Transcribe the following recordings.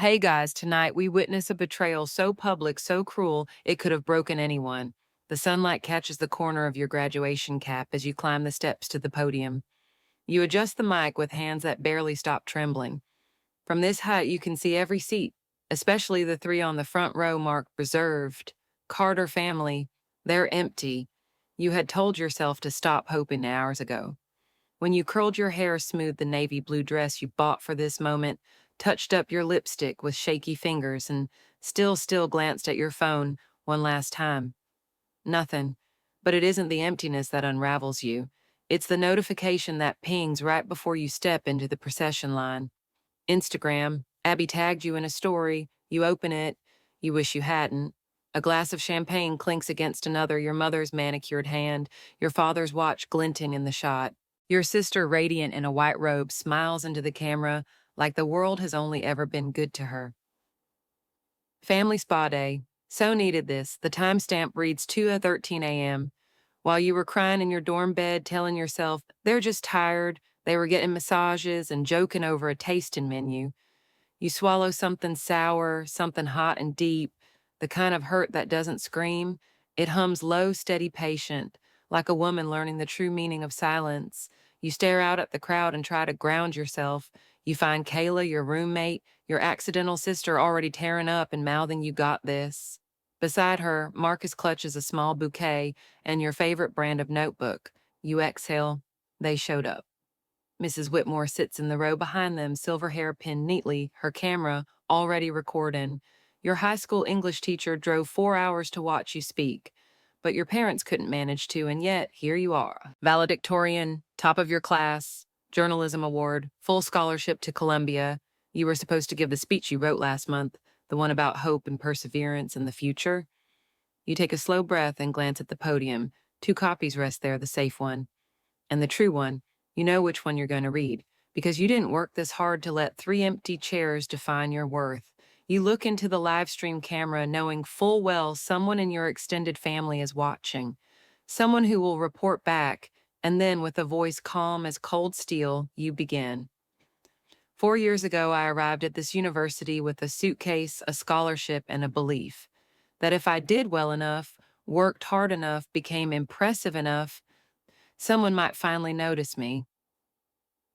Hey guys, tonight we witness a betrayal so public, so cruel, it could have broken anyone. The sunlight catches the corner of your graduation cap as you climb the steps to the podium. You adjust the mic with hands that barely stop trembling. From this height, you can see every seat, especially the three on the front row marked reserved. Carter family, they're empty. You had told yourself to stop hoping hours ago. When you curled your hair smooth the navy blue dress you bought for this moment, touched up your lipstick with shaky fingers, and still glanced at your phone one last time. Nothing. But it isn't the emptiness that unravels you. It's the notification that pings right before you step into the procession line. Instagram, Abby tagged you in a story, you open it, you wish you hadn't. A glass of champagne clinks against another, your mother's manicured hand, your father's watch glinting in the shot. Your sister, radiant in a white robe, smiles into the camera like the world has only ever been good to her. Family spa day. So needed this. The timestamp reads 2:13 a.m. While you were crying in your dorm bed, telling yourself they're just tired, they were getting massages and joking over a tasting menu. You swallow something sour, something hot and deep, the kind of hurt that doesn't scream. It hums low, steady, patient, like a woman learning the true meaning of silence. You stare out at the crowd and try to ground yourself. You find Kayla, your roommate, your accidental sister already tearing up and mouthing you got this. Beside her, Marcus clutches a small bouquet and your favorite brand of notebook. You exhale. They showed up. Mrs. Whitmore sits in the row behind them, silver hair pinned neatly, her camera already recording. Your high school English teacher drove 4 hours to watch you speak, but your parents couldn't manage to, and yet here you are. Valedictorian, top of your class, journalism award, full scholarship to Columbia. You were supposed to give the speech you wrote last month, the one about hope and perseverance and the future. You take a slow breath and glance at the podium. 2 copies rest there, the safe one. And the true one, you know which one you're going to read, because you didn't work this hard to let 3 empty chairs define your worth. You look into the live stream camera knowing full well someone in your extended family is watching, someone who will report back, and then with a voice calm as cold steel, you begin. 4 years ago, I arrived at this university with a suitcase, a scholarship, and a belief that if I did well enough, worked hard enough, became impressive enough, someone might finally notice me.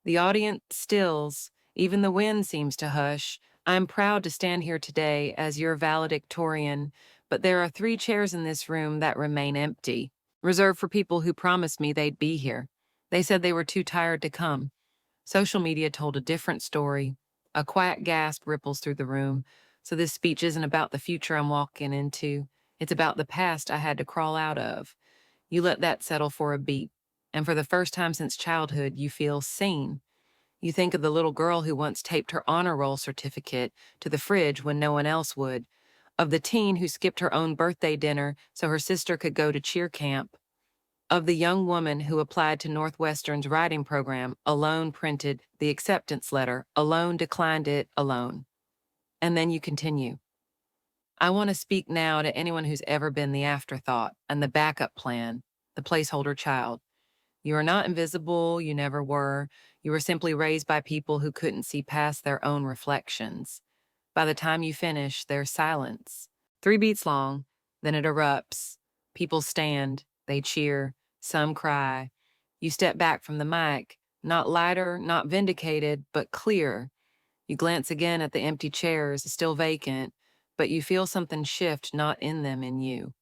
The audience stills, even the wind seems to hush. I'm proud to stand here today as your valedictorian, but there are 3 chairs in this room that remain empty, reserved for people who promised me they'd be here. They said they were too tired to come. Social media told a different story. A quiet gasp ripples through the room. So this speech isn't about the future I'm walking into. It's about the past I had to crawl out of. You let that settle for a beat. And for the first time since childhood, you feel seen. You think of the little girl who once taped her honor roll certificate to the fridge when no one else would, of the teen who skipped her own birthday dinner so her sister could go to cheer camp, of the young woman who applied to Northwestern's writing program, alone printed the acceptance letter, alone declined it, alone. And then you continue. I want to speak now to anyone who's ever been the afterthought and the backup plan, the placeholder child. You are not invisible, you never were. You were simply raised by people who couldn't see past their own reflections. By the time you finish, there's silence. 3 beats long, then it erupts. People stand, they cheer, some cry. You step back from the mic, not lighter, not vindicated, but clear. You glance again at the empty chairs, still vacant, but you feel something shift not in them, in you.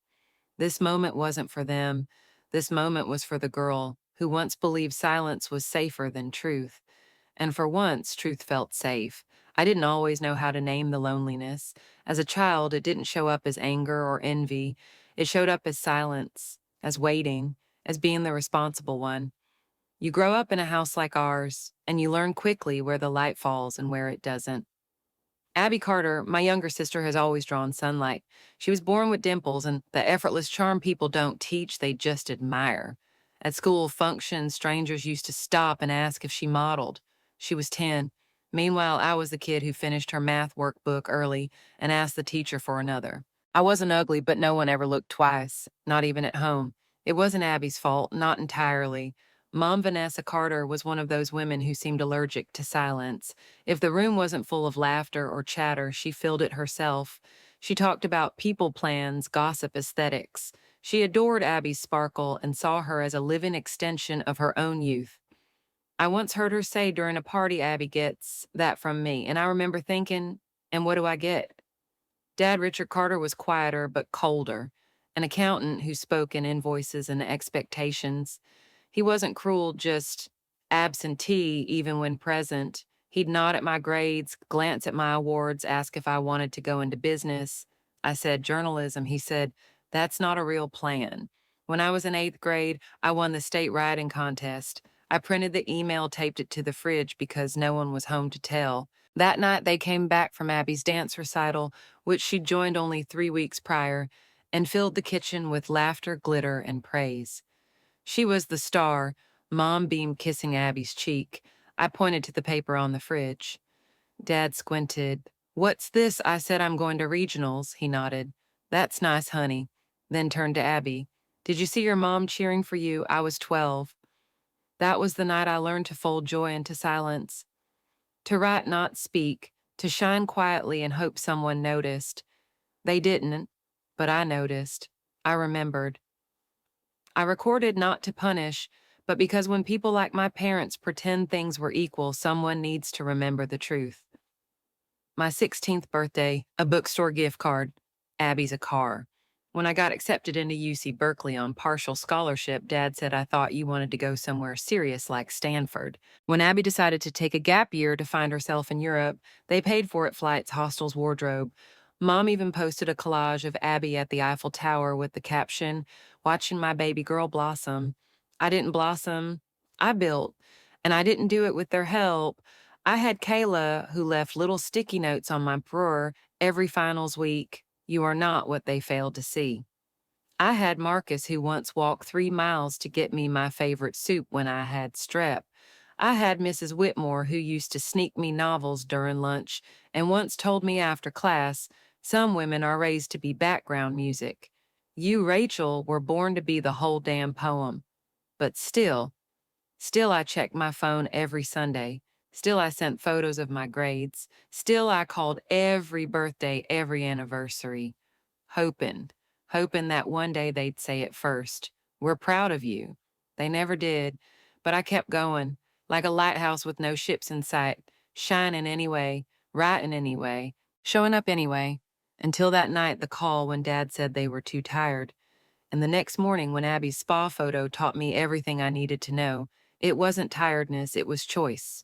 This moment wasn't for them. This moment was for the girl who once believed silence was safer than truth. And for once, truth felt safe. I didn't always know how to name the loneliness. As a child, it didn't show up as anger or envy. It showed up as silence, as waiting, as being the responsible one. You grow up in a house like ours, and you learn quickly where the light falls and where it doesn't. Abby Carter, my younger sister, has always drawn sunlight. She was born with dimples and the effortless charm people don't teach, they just admire. At school functions, strangers used to stop and ask if she modeled. She was 10. Meanwhile, I was the kid who finished her math workbook early and asked the teacher for another. I wasn't ugly, but no one ever looked twice, not even at home. It wasn't Abby's fault, not entirely. Mom Vanessa Carter was one of those women who seemed allergic to silence. If the room wasn't full of laughter or chatter, she filled it herself. She talked about people plans, gossip, aesthetics. She adored Abby's sparkle and saw her as a living extension of her own youth. I once heard her say during a party, Abby gets that from me, and I remember thinking, and what do I get? Dad Richard Carter was quieter but colder, an accountant who spoke in invoices and expectations. He wasn't cruel, just absentee even when present. He'd nod at my grades, glance at my awards, ask if I wanted to go into business. I said, journalism. He said, that's not a real plan. When I was in eighth grade, I won the state writing contest. I printed the email, taped it to the fridge because no one was home to tell. That night, they came back from Abby's dance recital, which she'd joined only 3 weeks prior, and filled the kitchen with laughter, glitter, and praise. She was the star, Mom beamed, kissing Abby's cheek. I pointed to the paper on the fridge. Dad squinted. What's this? I said, I'm going to regionals. He nodded. That's nice, honey. Then turned to Abby. Did you see your mom cheering for you? I was 12. That was the night I learned to fold joy into silence. To write, not speak. To shine quietly and hope someone noticed. They didn't, but I noticed. I remembered. I recorded not to punish, but because when people like my parents pretend things were equal, someone needs to remember the truth. My 16th birthday, a bookstore gift card. Abby's a car. When I got accepted into UC Berkeley on partial scholarship, Dad said I thought you wanted to go somewhere serious like Stanford. When Abby decided to take a gap year to find herself in Europe, they paid for it: flights, hostels, wardrobe. Mom even posted a collage of Abby at the Eiffel Tower with the caption, watching my baby girl blossom. I didn't blossom, I built. And I didn't do it with their help. I had Kayla, who left little sticky notes on my drawer every finals week. You are not what they failed to see. I had Marcus, who once walked 3 miles to get me my favorite soup when I had strep. I had Mrs. Whitmore, who used to sneak me novels during lunch and once told me after class, some women are raised to be background music. You, Rachel, were born to be the whole damn poem. But still I checked my phone every Sunday. Still I sent photos of my grades. Still I called every birthday, every anniversary, hoping that one day they'd say it first. We're proud of you. They never did, but I kept going, like a lighthouse with no ships in sight, shining anyway, writing anyway, showing up anyway, until that night, the call when Dad said they were too tired. And the next morning, when Abby's spa photo taught me everything I needed to know, it wasn't tiredness, it was choice.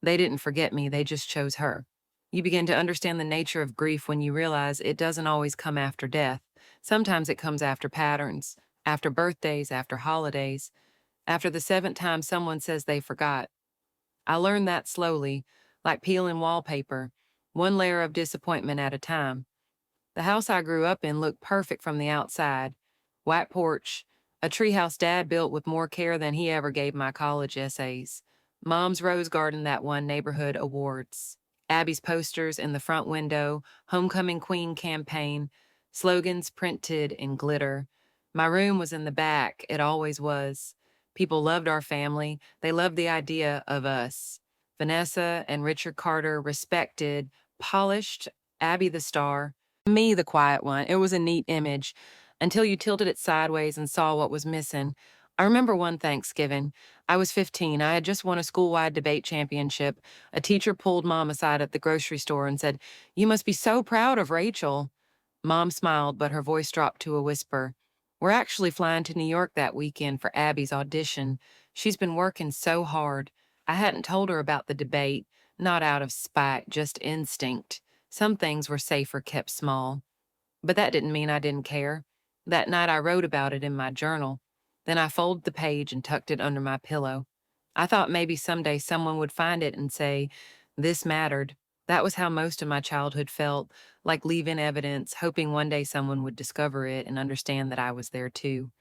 They didn't forget me, they just chose her. You begin to understand the nature of grief when you realize it doesn't always come after death. Sometimes it comes after patterns, after birthdays, after holidays, after the 7th time someone says they forgot. I learned that slowly, like peeling wallpaper, one layer of disappointment at a time. The house I grew up in looked perfect from the outside. White porch, a treehouse Dad built with more care than he ever gave my college essays. Mom's rose garden that won neighborhood awards. Abby's posters in the front window, Homecoming Queen campaign, slogans printed in glitter. My room was in the back, it always was. People loved our family, they loved the idea of us. Vanessa and Richard Carter respected, polished, Abby the star, me the quiet one. It was a neat image until you tilted it sideways and saw what was missing. I remember one Thanksgiving. I was 15. I had just won a school-wide debate championship. A teacher pulled Mom aside at the grocery store and said, "You must be so proud of Rachel." Mom smiled, but her voice dropped to a whisper. "We're actually flying to New York that weekend for Abby's audition. She's been working so hard." I hadn't told her about the debate, not out of spite, just instinct. Some things were safer kept small. But that didn't mean I didn't care. That night I wrote about it in my journal. Then I folded the page and tucked it under my pillow. I thought maybe someday someone would find it and say, this mattered. That was how most of my childhood felt, like leaving evidence, hoping one day someone would discover it and understand that I was there too.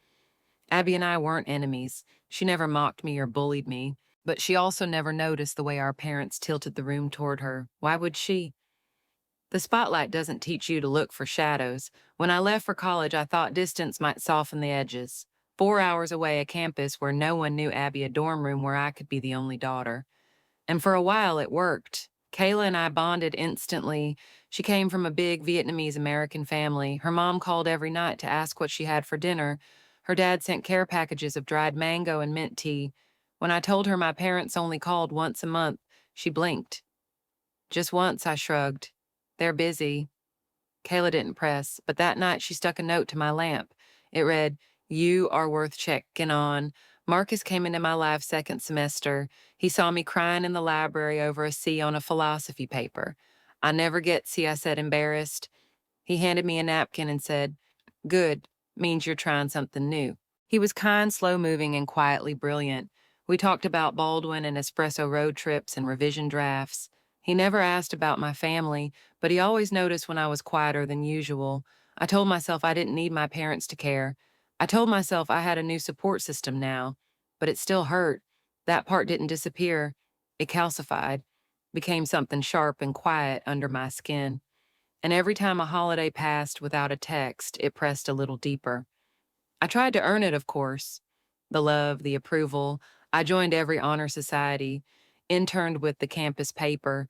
Abby and I weren't enemies. She never mocked me or bullied me, but she also never noticed the way our parents tilted the room toward her. Why would she? The spotlight doesn't teach you to look for shadows. When I left for college, I thought distance might soften the edges. 4 hours away, a campus where no one knew Abby, a dorm room where I could be the only daughter. And for a while, it worked. Kayla and I bonded instantly. She came from a big Vietnamese American family. Her mom called every night to ask what she had for dinner. Her dad sent care packages of dried mango and mint tea. When I told her my parents only called once a month, she blinked. Just once, I shrugged. They're busy. Kayla didn't press, but that night she stuck a note to my lamp. It read, "You are worth checking on." Marcus came into my life second semester. He saw me crying in the library over a C on a philosophy paper. "I never get C," I said, embarrassed. He handed me a napkin and said, "Good, means you're trying something new." He was kind, slow-moving, and quietly brilliant. We talked about Baldwin and espresso road trips and revision drafts. He never asked about my family, but he always noticed when I was quieter than usual. I told myself I didn't need my parents to care. I told myself I had a new support system now, but it still hurt. That part didn't disappear. It calcified, became something sharp and quiet under my skin. And every time a holiday passed without a text, it pressed a little deeper. I tried to earn it, of course. The love, the approval. I joined every honor society, interned with the campus paper,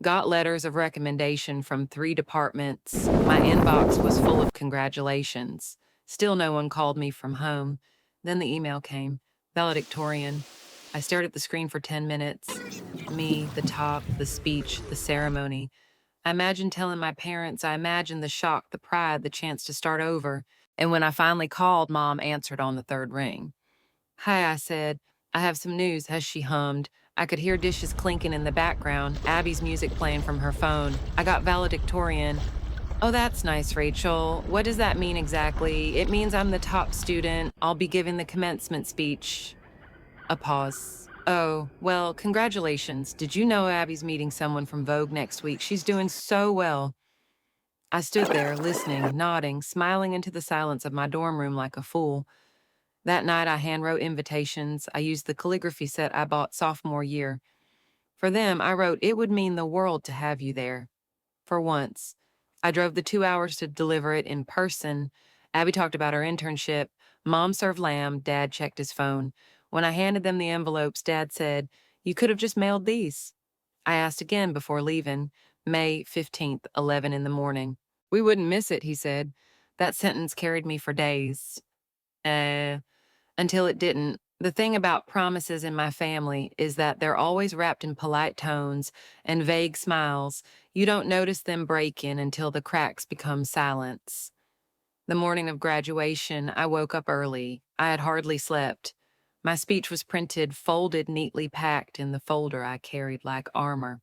got letters of recommendation from 3 departments. My inbox was full of congratulations. Still no one called me from home. Then the email came. Valedictorian. I stared at the screen for 10 minutes. Me, the top, the speech, the ceremony. I imagined telling my parents. I imagined the shock, the pride, the chance to start over. And when I finally called, Mom answered on the third ring. "Hi," I said. "I have some news," as she hummed. I could hear dishes clinking in the background, Abby's music playing from her phone. "I got valedictorian." "Oh, that's nice, Rachel. What does that mean exactly?" "It means I'm the top student. I'll be giving the commencement speech." A pause. "Oh, well, congratulations. Did you know Abby's meeting someone from Vogue next week? She's doing so well." I stood there, listening, nodding, smiling into the silence of my dorm room like a fool. That night, I handwrote invitations. I used the calligraphy set I bought sophomore year. For them, I wrote, "It would mean the world to have you there." For once. I drove the 2 hours to deliver it in person. Abby talked about her internship. Mom served lamb. Dad checked his phone. When I handed them the envelopes, Dad said, "You could have just mailed these." I asked again before leaving. May 15th, 11 in the morning. "We wouldn't miss it," he said. That sentence carried me for days. Uh, until it didn't. The thing about promises in my family is that they're always wrapped in polite tones and vague smiles. You don't notice them breaking until the cracks become silence. The morning of graduation, I woke up early. I had hardly slept. My speech was printed, folded, neatly packed in the folder I carried like armor.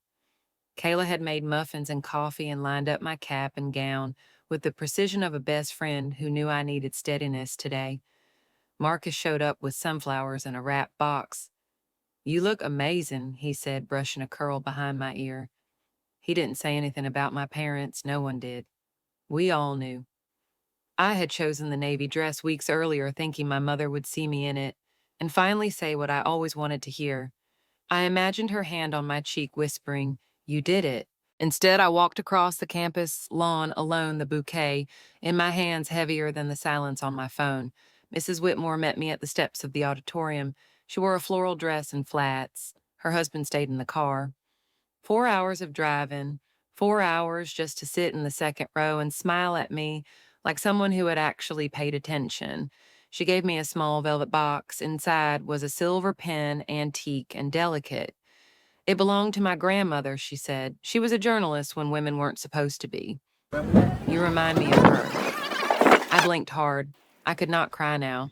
Kayla had made muffins and coffee and lined up my cap and gown with the precision of a best friend who knew I needed steadiness today. Marcus showed up with sunflowers in a wrapped box. "You look amazing," he said, brushing a curl behind my ear. He didn't say anything about my parents. No one did. We all knew. I had chosen the navy dress weeks earlier, thinking my mother would see me in it and finally say what I always wanted to hear. I imagined her hand on my cheek whispering, "You did it." Instead, I walked across the campus lawn alone, the bouquet in my hands heavier than the silence on my phone. Mrs. Whitmore met me at the steps of the auditorium. She wore a floral dress and flats. Her husband stayed in the car. 4 hours of driving, 4 hours just to sit in the second row and smile at me like someone who had actually paid attention. She gave me a small velvet box. Inside was a silver pen, antique and delicate. "It belonged to my grandmother," she said. "She was a journalist when women weren't supposed to be. You remind me of her." I blinked hard. I could not cry now.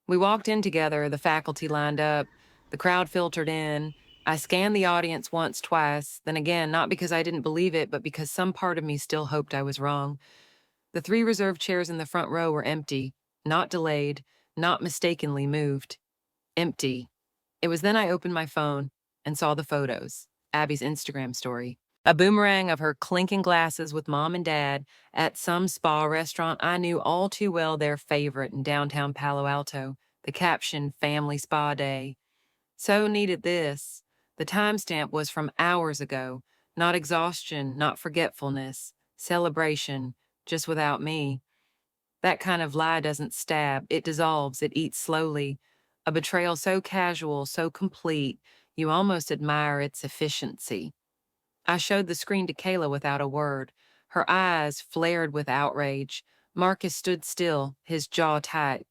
We walked in together, the faculty lined up, the crowd filtered in. I scanned the audience once, twice, then again, not because I didn't believe it, but because some part of me still hoped I was wrong. The 3 reserved chairs in the front row were empty, not delayed, not mistakenly moved. Empty. It was then I opened my phone and saw the photos, Abby's Instagram story. A boomerang of her clinking glasses with Mom and Dad at some spa restaurant I knew all too well, their favorite in downtown Palo Alto. The caption, "Family Spa Day." So needed this. The timestamp was from hours ago. Not exhaustion, not forgetfulness. Celebration, just without me. That kind of lie doesn't stab, it dissolves, it eats slowly. A betrayal so casual, so complete, you almost admire its efficiency. I showed the screen to Kayla without a word. Her eyes flared with outrage. Marcus stood still, his jaw tight.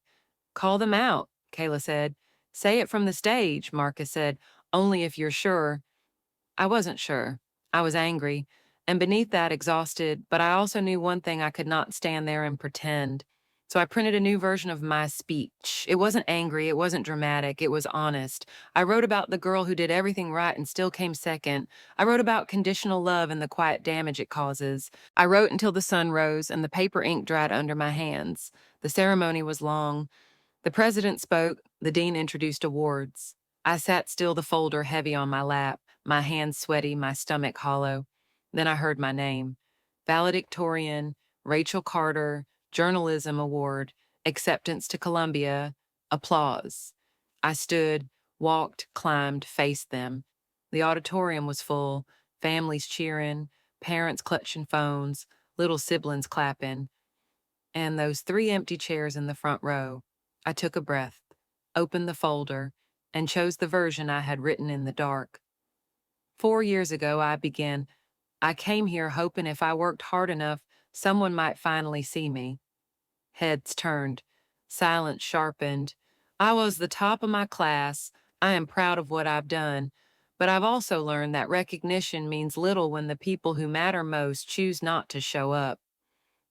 Call them out, Kayla said. Say it from the stage, Marcus said. Only if you're sure. I wasn't sure. I was angry, and beneath that, exhausted, but I also knew one thing: I could not stand there and pretend. So I printed a new version of my speech. It wasn't angry, it wasn't dramatic, it was honest. I wrote about the girl who did everything right and still came second. I wrote about conditional love and the quiet damage it causes. I wrote until the sun rose and the paper ink dried under my hands. The ceremony was long. The president spoke, the dean introduced awards. I sat still, the folder heavy on my lap, my hands sweaty, my stomach hollow. Then I heard my name. Valedictorian, Rachel Carter, Journalism Award, acceptance to Columbia, applause. I stood, walked, climbed, faced them. The auditorium was full, families cheering, parents clutching phones, little siblings clapping, and those 3 empty chairs in the front row. I took a breath, opened the folder, and chose the version I had written in the dark. 4 years ago, I came here hoping if I worked hard enough, someone might finally see me. Heads turned, silence sharpened. I was the top of my class. I am proud of what I've done. But I've also learned that recognition means little when the people who matter most choose not to show up.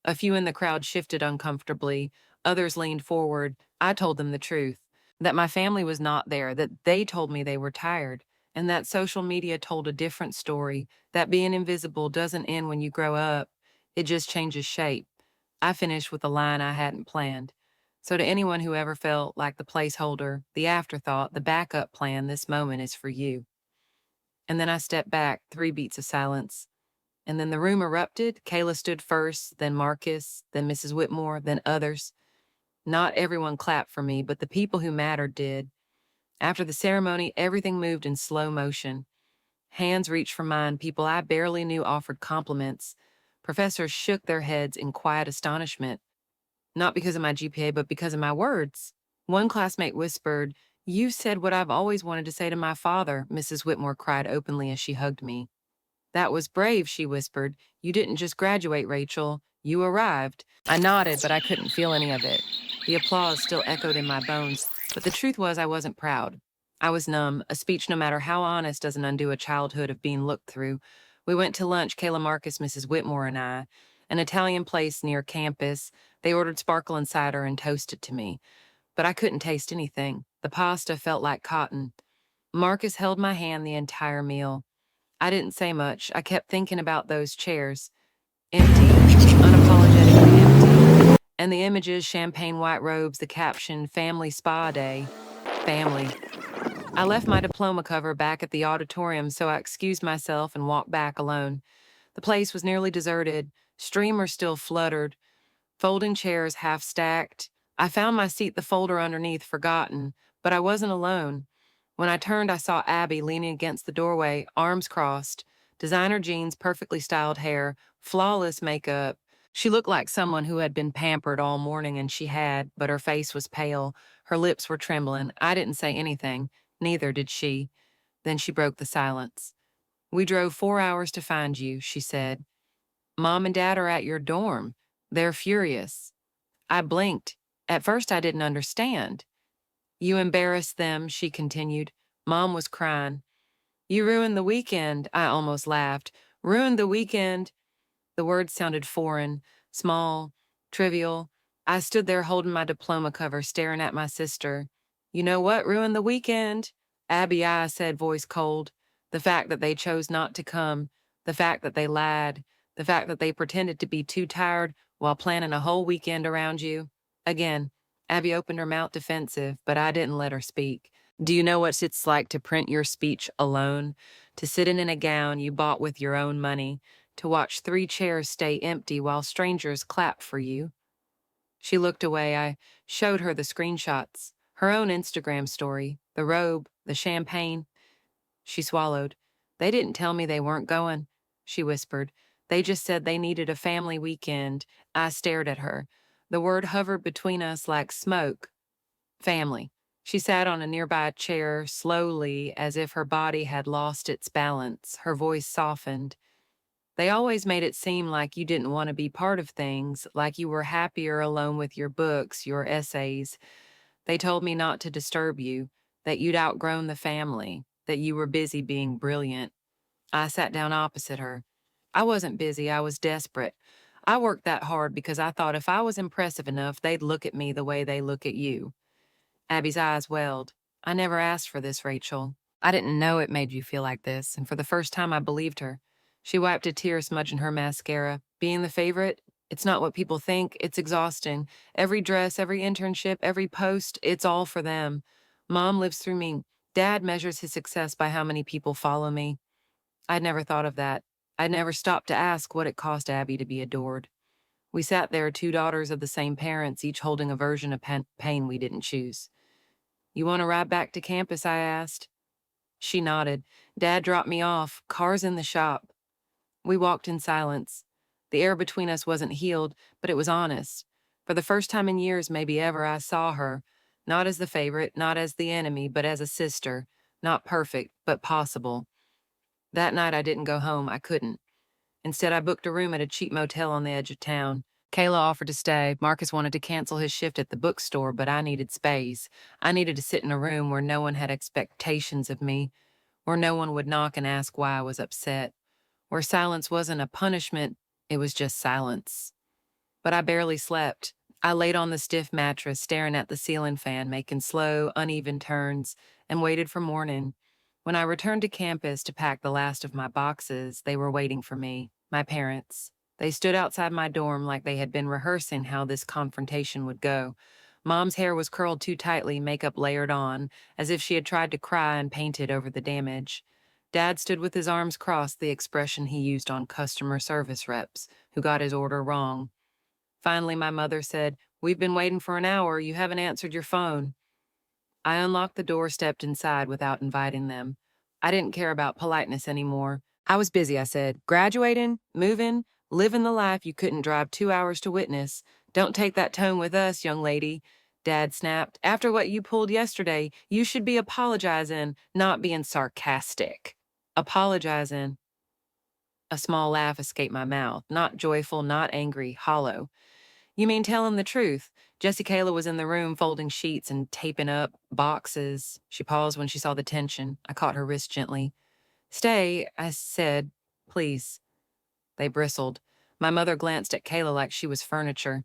A few in the crowd shifted uncomfortably. Others leaned forward. I told them the truth, that my family was not there, that they told me they were tired, and that social media told a different story, that being invisible doesn't end when you grow up. It just changes shape. I finished with a line I hadn't planned. So to anyone who ever felt like the placeholder, the afterthought, the backup plan, this moment is for you. And then I stepped back, 3 beats of silence. And then the room erupted. Kayla stood first, then Marcus, then Mrs. Whitmore, then others. Not everyone clapped for me, but the people who mattered did. After the ceremony, everything moved in slow motion. Hands reached for mine. People I barely knew offered compliments. Professors shook their heads in quiet astonishment, not because of my GPA, but because of my words. One classmate whispered, "You said what I've always wanted to say to my father," Mrs. Whitmore cried openly as she hugged me. "That was brave," she whispered. "You didn't just graduate, Rachel. You arrived." I nodded, but I couldn't feel any of it. The applause still echoed in my bones, but the truth was I wasn't proud. I was numb. A speech, no matter how honest, doesn't undo a childhood of being looked through. We went to lunch, Kayla, Marcus, Mrs. Whitmore, and I. An Italian place near campus. They ordered sparkle and cider and toasted to me. But I couldn't taste anything. The pasta felt like cotton. Marcus held my hand the entire meal. I didn't say much. I kept thinking about those chairs. Empty, unapologetically empty. And the images, champagne white robes, the caption, family spa day. Family. I left my diploma cover back at the auditorium, so I excused myself and walked back alone. The place was nearly deserted. Streamers still fluttered. Folding chairs half stacked. I found my seat, the folder underneath, forgotten, but I wasn't alone. When I turned, I saw Abby leaning against the doorway, arms crossed, designer jeans, perfectly styled hair, flawless makeup. She looked like someone who had been pampered all morning, and she had, but her face was pale. Her lips were trembling. I didn't say anything. Neither did she. Then she broke the silence. "We drove 4 hours to find you," she said. "Mom and Dad are at your dorm. They're furious." I blinked. At first, I didn't understand. "You embarrassed them," she continued. Mom was crying. "You ruined the weekend," I almost laughed. "Ruined the weekend." The words sounded foreign, small, trivial. I stood there holding my diploma cover, staring at my sister. "You know what ruined the weekend?" Abby, I said, voice cold. "The fact that they chose not to come. The fact that they lied. The fact that they pretended to be too tired while planning a whole weekend around you." Again, Abby opened her mouth defensive, but I didn't let her speak. "Do you know what it's like to print your speech alone? To sit in a gown you bought with your own money? To watch 3 chairs stay empty while strangers clap for you?" She looked away. I showed her the screenshots, her own Instagram story, the robe, the champagne. She swallowed. "They didn't tell me they weren't going," she whispered. "They just said they needed a family weekend." I stared at her. The word hovered between us like smoke. Family. She sat on a nearby chair slowly, as if her body had lost its balance. Her voice softened. They always made it seem like you didn't want to be part of things, like you were happier alone with your books, your essays. They told me not to disturb you, that you'd outgrown the family, that you were busy being brilliant. I sat down opposite her. I wasn't busy, I was desperate. I worked that hard because I thought if I was impressive enough, they'd look at me the way they look at you. Abby's eyes welled. I never asked for this, Rachel. I didn't know it made you feel like this, and for the first time I believed her. She wiped a tear smudging her mascara. Being the favorite, it's not what people think, it's exhausting. Every dress, every internship, every post, it's all for them. Mom lives through me. Dad measures his success by how many people follow me. I'd never thought of that. I'd never stopped to ask what it cost Abby to be adored. We sat there, two daughters of the same parents, each holding a version of pain we didn't choose. You want to ride back to campus? I asked. She nodded. Dad dropped me off. Car's in the shop. We walked in silence. The air between us wasn't healed, but it was honest. For the first time in years, maybe ever, I saw her, not as the favorite, not as the enemy, but as a sister. Not perfect, but possible. That night I didn't go home. I couldn't. Instead, I booked a room at a cheap motel on the edge of town. Kayla offered to stay. Marcus wanted to cancel his shift at the bookstore, but I needed space. I needed to sit in a room where no one had expectations of me, where no one would knock and ask why I was upset, where silence wasn't a punishment, it was just silence. But I barely slept. I laid on the stiff mattress, staring at the ceiling fan, making slow, uneven turns, and waited for morning. When I returned to campus to pack the last of my boxes, they were waiting for me, my parents. They stood outside my dorm like they had been rehearsing how this confrontation would go. Mom's hair was curled too tightly, makeup layered on, as if she had tried to cry and painted over the damage. Dad stood with his arms crossed, the expression he used on customer service reps who got his order wrong. Finally, my mother said, "We've been waiting for an hour. You haven't answered your phone." I unlocked the door, stepped inside without inviting them. I didn't care about politeness anymore. I was busy, I said. Graduating, moving, living the life you couldn't drive 2 hours to witness. Don't take that tone with us, young lady. Dad snapped. After what you pulled yesterday, you should be apologizing, not being sarcastic. Apologizing. A small laugh escaped my mouth. Not joyful, not angry, hollow. You mean tell him the truth? Jessie Kayla was in the room folding sheets and taping up boxes. She paused when she saw the tension. I caught her wrist gently. Stay, I said. Please. They bristled. My mother glanced at Kayla like she was furniture.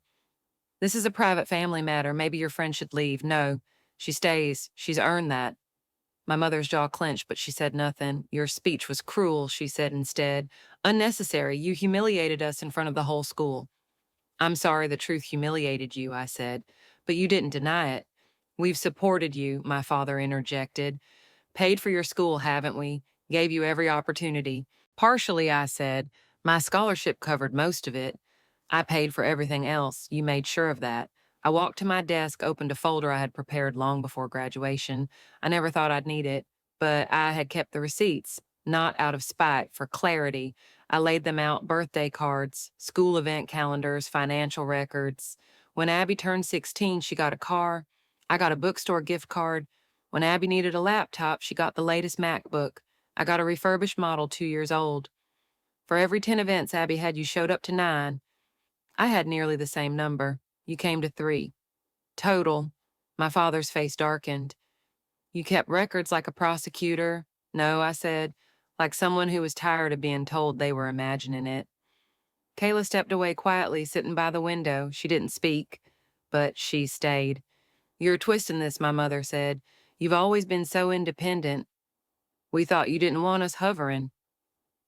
This is a private family matter. Maybe your friend should leave. No. She stays. She's earned that. My mother's jaw clenched, but she said nothing. Your speech was cruel, she said instead. Unnecessary. You humiliated us in front of the whole school. I'm sorry the truth humiliated you, I said, but you didn't deny it. We've supported you, my father interjected. Paid for your school, haven't we? Gave you every opportunity. Partially, I said. My scholarship covered most of it. I paid for everything else. You made sure of that. I walked to my desk, opened a folder I had prepared long before graduation. I never thought I'd need it, but I had kept the receipts, not out of spite, for clarity. I laid them out, birthday cards, school event calendars, financial records. When Abby turned 16, she got a car. I got a bookstore gift card. When Abby needed a laptop, she got the latest MacBook. I got a refurbished model 2 years old. For every 10 events Abby had, you showed up to 9. I had nearly the same number. You came to 3. Total. My father's face darkened. You kept records like a prosecutor. No, I said, like someone who was tired of being told they were imagining it. Kayla stepped away quietly, sitting by the window. She didn't speak, but she stayed. You're twisting this, my mother said. You've always been so independent. We thought you didn't want us hovering.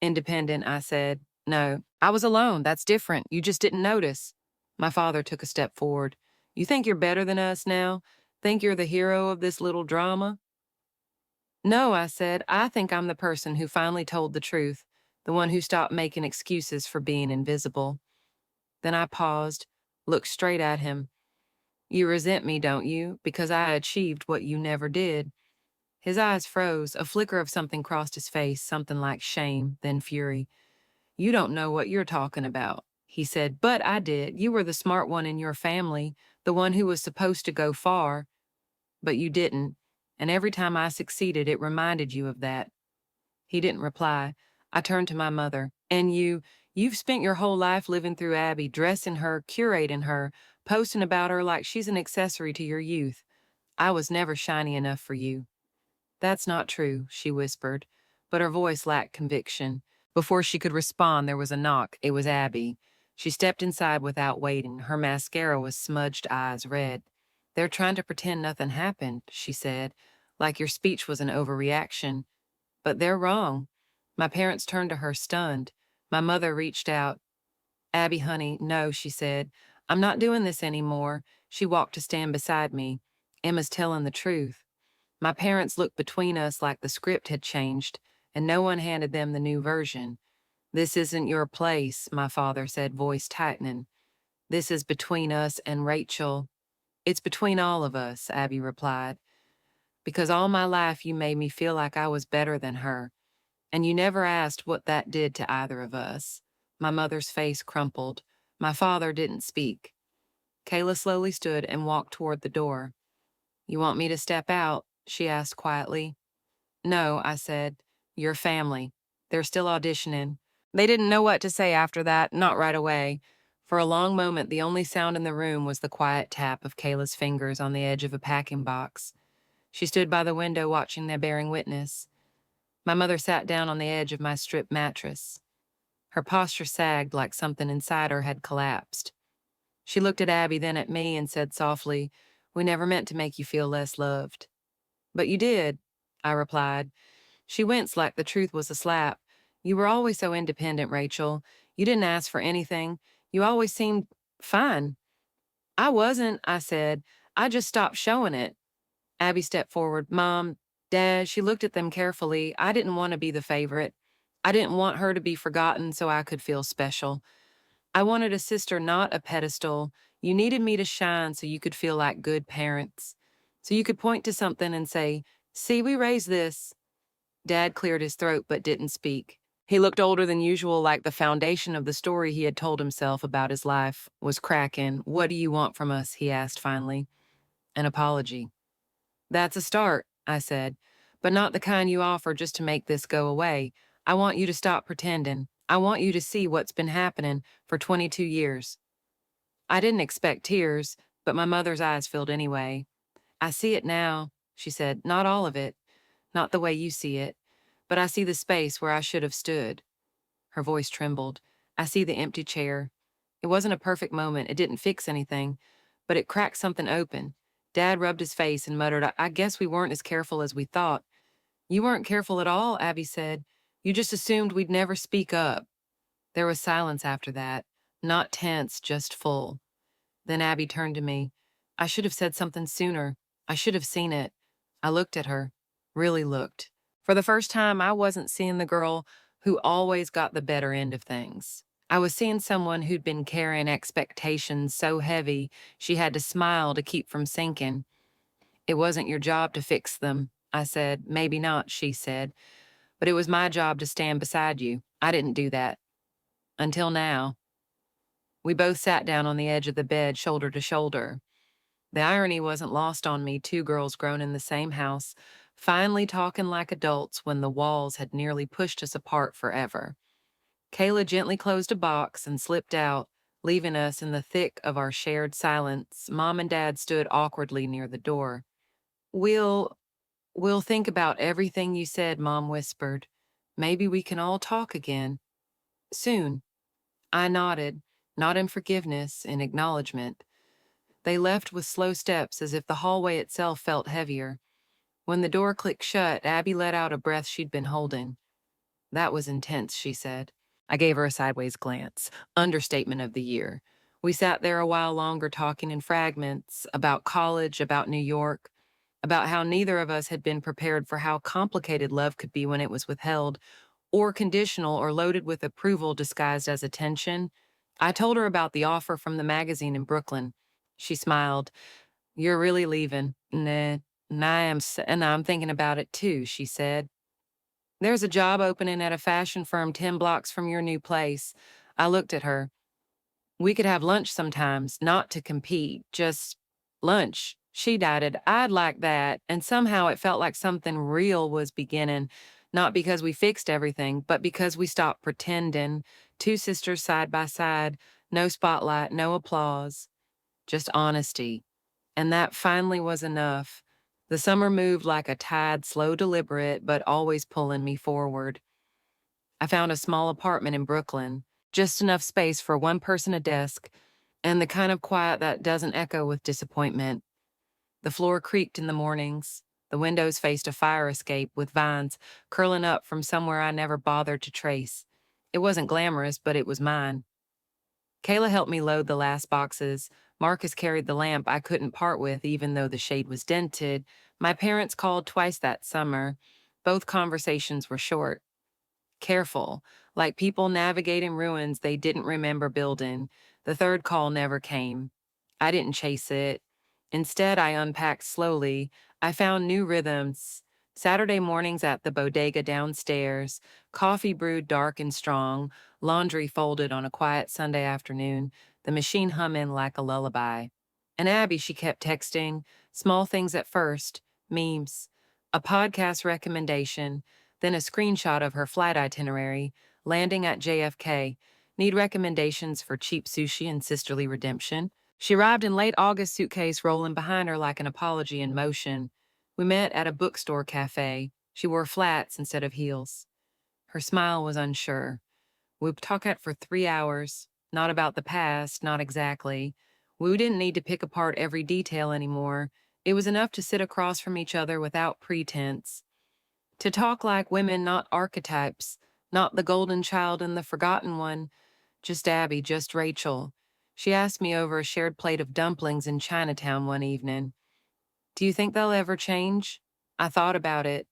Independent, I said. No, I was alone. That's different. You just didn't notice. My father took a step forward. You think you're better than us now? Think you're the hero of this little drama? No, I said. I think I'm the person who finally told the truth, the one who stopped making excuses for being invisible. Then I paused, looked straight at him. You resent me, don't you, because I achieved what you never did? His eyes froze. A flicker of something crossed his face, something like shame, then fury. You don't know what you're talking about. he said. But I did. You were the smart one in your family, the one who was supposed to go far, but you didn't. And every time I succeeded, it reminded you of that. He didn't reply. I turned to my mother. And you've spent your whole life living through Abby, dressing her, curating her, posting about her like she's an accessory to your youth. I was never shiny enough for you. That's not true, she whispered, but her voice lacked conviction. Before she could respond, there was a knock. It was Abby. She stepped inside without waiting. Her mascara was smudged eyes red. They're trying to pretend nothing happened, she said, like your speech was an overreaction. But they're wrong. My parents turned to her, stunned. My mother reached out. Abby, honey, no, she said. I'm not doing this anymore. She walked to stand beside me. Emma's telling the truth. My parents looked between us like the script had changed, and no one handed them the new version. This isn't your place, my father said, voice tightening. This is between us and Rachel. It's between all of us, Abby replied. Because all my life you made me feel like I was better than her, and you never asked what that did to either of us. My mother's face crumpled. My father didn't speak. Kayla slowly stood and walked toward the door. You want me to step out? She asked quietly. No, I said. Your family. They're still auditioning. They didn't know what to say after that, not right away. For a long moment, the only sound in the room was the quiet tap of Kayla's fingers on the edge of a packing box. She stood by the window watching their bearing witness. My mother sat down on the edge of my stripped mattress. Her posture sagged like something inside her had collapsed. She looked at Abby, then at me, and said softly, We never meant to make you feel less loved. But you did, I replied. She winced like the truth was a slap. You were always so independent, Rachel. You didn't ask for anything. You always seemed fine. I wasn't, I said. I just stopped showing it. Abby stepped forward. Mom, Dad, she looked at them carefully. I didn't want to be the favorite. I didn't want her to be forgotten so I could feel special. I wanted a sister, not a pedestal. You needed me to shine so you could feel like good parents. So you could point to something and say, See, we raised this. Dad cleared his throat but didn't speak. He looked older than usual, like the foundation of the story he had told himself about his life was cracking. What do you want from us? He asked finally. An apology. That's a start, I said, but not the kind you offer just to make this go away. I want you to stop pretending. I want you to see what's been happening for 22 years. I didn't expect tears, but my mother's eyes filled anyway. I see it now, she said, not all of it, not the way you see it, but I see the space where I should have stood. Her voice trembled. I see the empty chair. It wasn't a perfect moment. It didn't fix anything, but it cracked something open. Dad rubbed his face and muttered, I guess we weren't as careful as we thought. You weren't careful at all, Abby said. You just assumed we'd never speak up. There was silence after that, not tense, just full. Then Abby turned to me. I should have said something sooner. I should have seen it. I looked at her, really looked. For the first time, I wasn't seeing the girl who always got the better end of things. I was seeing someone who'd been carrying expectations so heavy she had to smile to keep from sinking. It wasn't your job to fix them, I said. Maybe not, she said. But it was my job to stand beside you. I didn't do that. Until now. We both sat down on the edge of the bed, shoulder to shoulder. The irony wasn't lost on me, two girls grown in the same house, finally talking like adults when the walls had nearly pushed us apart forever. Kayla gently closed a box and slipped out, leaving us in the thick of our shared silence. Mom and Dad stood awkwardly near the door. We'll think about everything you said, Mom whispered. Maybe we can all talk again. Soon. I nodded, not in forgiveness, in acknowledgement. They left with slow steps as if the hallway itself felt heavier. When the door clicked shut, Abby let out a breath she'd been holding. That was intense, she said. I gave her a sideways glance. Understatement of the year. We sat there a while longer talking in fragments, about college, about New York, about how neither of us had been prepared for how complicated love could be when it was withheld, or conditional or loaded with approval disguised as attention. I told her about the offer from the magazine in Brooklyn. She smiled. You're really leaving. Nah, and I'm thinking about it too, she said. There's a job opening at a fashion firm 10 blocks from your new place. I looked at her. We could have lunch sometimes, not to compete, just lunch. She doubted, I'd like that, and somehow it felt like something real was beginning, not because we fixed everything, but because we stopped pretending. Two sisters side by side, no spotlight, no applause, just honesty. And that finally was enough. The summer moved like a tide, slow, deliberate, but always pulling me forward. I found a small apartment in Brooklyn, just enough space for one person, a desk, and the kind of quiet that doesn't echo with disappointment. The floor creaked in the mornings. The windows faced a fire escape with vines curling up from somewhere I never bothered to trace. It wasn't glamorous, but it was mine. Kayla helped me load the last boxes. Marcus carried the lamp I couldn't part with, even though the shade was dented. My parents called twice that summer. Both conversations were short. Careful, like people navigating ruins they didn't remember building. The third call never came. I didn't chase it. Instead, I unpacked slowly. I found new rhythms. Saturday mornings at the bodega downstairs, coffee brewed dark and strong, laundry folded on a quiet Sunday afternoon, the machine humming like a lullaby. And Abby, she kept texting, small things at first, memes, a podcast recommendation, then a screenshot of her flight itinerary, landing at JFK. Need recommendations for cheap sushi and sisterly redemption? She arrived in late August, suitcase rolling behind her like an apology in motion. We met at a bookstore cafe. She wore flats instead of heels. Her smile was unsure. We talked for 3 hours, not about the past, not exactly. We didn't need to pick apart every detail anymore. It was enough to sit across from each other without pretense. To talk like women, not archetypes, not the golden child and the forgotten one, just Abby, just Rachel. She asked me over a shared plate of dumplings in Chinatown one evening. Do you think they'll ever change? I thought about it.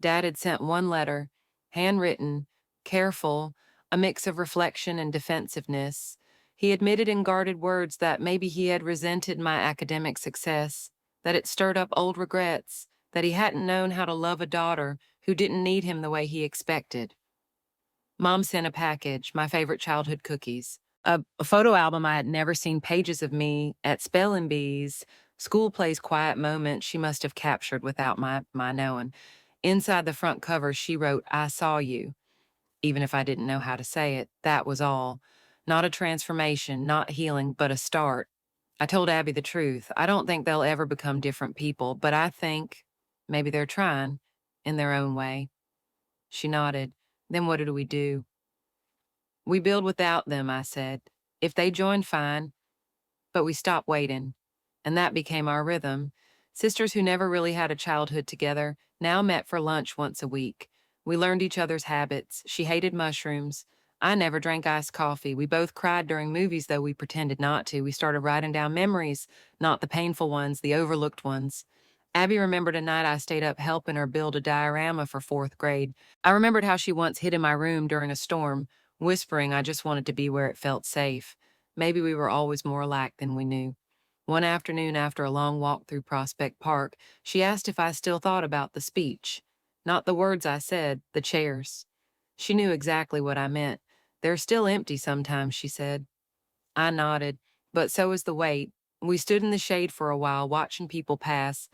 Dad had sent one letter, handwritten, careful, a mix of reflection and defensiveness. He admitted in guarded words that maybe he had resented my academic success, that it stirred up old regrets, that he hadn't known how to love a daughter who didn't need him the way he expected. Mom sent a package, my favorite childhood cookies, a photo album I had never seen, pages of me at spelling bees, school plays quiet moments she must have captured without my knowing. Inside the front cover, she wrote, I saw you. Even if I didn't know how to say it, that was all. Not a transformation, not healing, but a start. I told Abby the truth. I don't think they'll ever become different people, but I think maybe they're trying in their own way. She nodded. Then what do we do? We build without them, I said. If they join, fine. But we stopped waiting. And that became our rhythm. Sisters who never really had a childhood together now met for lunch once a week. We learned each other's habits. She hated mushrooms. I never drank iced coffee. We both cried during movies, though we pretended not to. We started writing down memories, not the painful ones, the overlooked ones. Abby remembered a night I stayed up helping her build a diorama for fourth grade. I remembered how she once hid in my room during a storm, whispering I just wanted to be where it felt safe. Maybe we were always more alike than we knew. One afternoon after a long walk through Prospect Park, she asked if I still thought about the speech. Not the words I said, the chairs. She knew exactly what I meant. They're still empty sometimes, she said. I nodded, but so was the wait. We stood in the shade for a while, watching people pass.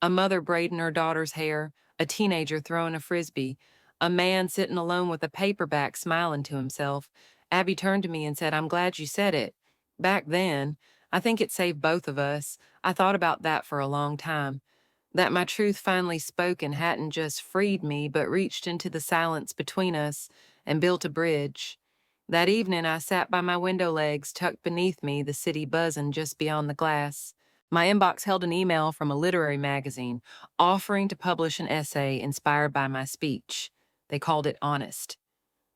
A mother braiding her daughter's hair, a teenager throwing a frisbee, a man sitting alone with a paperback smiling to himself. Abby turned to me and said, I'm glad you said it. Back then, I think it saved both of us. I thought about that for a long time. That my truth finally spoken hadn't just freed me, but reached into the silence between us and built a bridge. That evening, I sat by my window legs, tucked beneath me, the city buzzing just beyond the glass. My inbox held an email from a literary magazine offering to publish an essay inspired by my speech. They called it honest,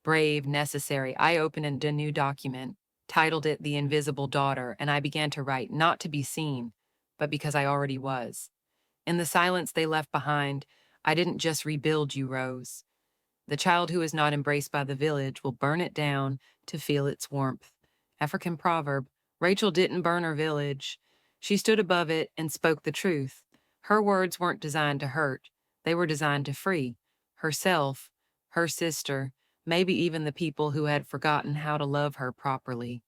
brave, necessary. I opened a new document, titled it The Invisible Daughter, and I began to write, not to be seen, but because I already was. In the silence they left behind, I didn't just rebuild you, Rose. The child who is not embraced by the village will burn it down to feel its warmth. African proverb. Rachel didn't burn her village. She stood above it and spoke the truth. Her words weren't designed to hurt. They were designed to free herself, her sister, maybe even the people who had forgotten how to love her properly.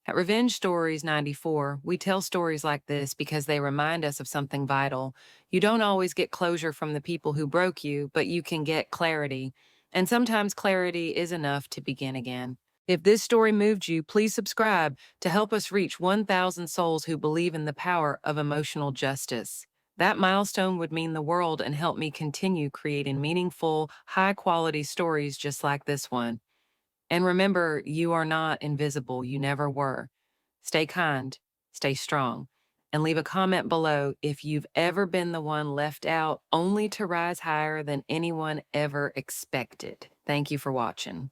At Revenge Stories 94, we tell stories like this because they remind us of something vital. You don't always get closure from the people who broke you, but you can get clarity. And sometimes clarity is enough to begin again. If this story moved you, please subscribe to help us reach 1,000 souls who believe in the power of emotional justice. That milestone would mean the world and help me continue creating meaningful, high quality stories just like this one. And remember, you are not invisible. You never were. Stay kind, stay strong, and leave a comment below if you've ever been the one left out only to rise higher than anyone ever expected. Thank you for watching.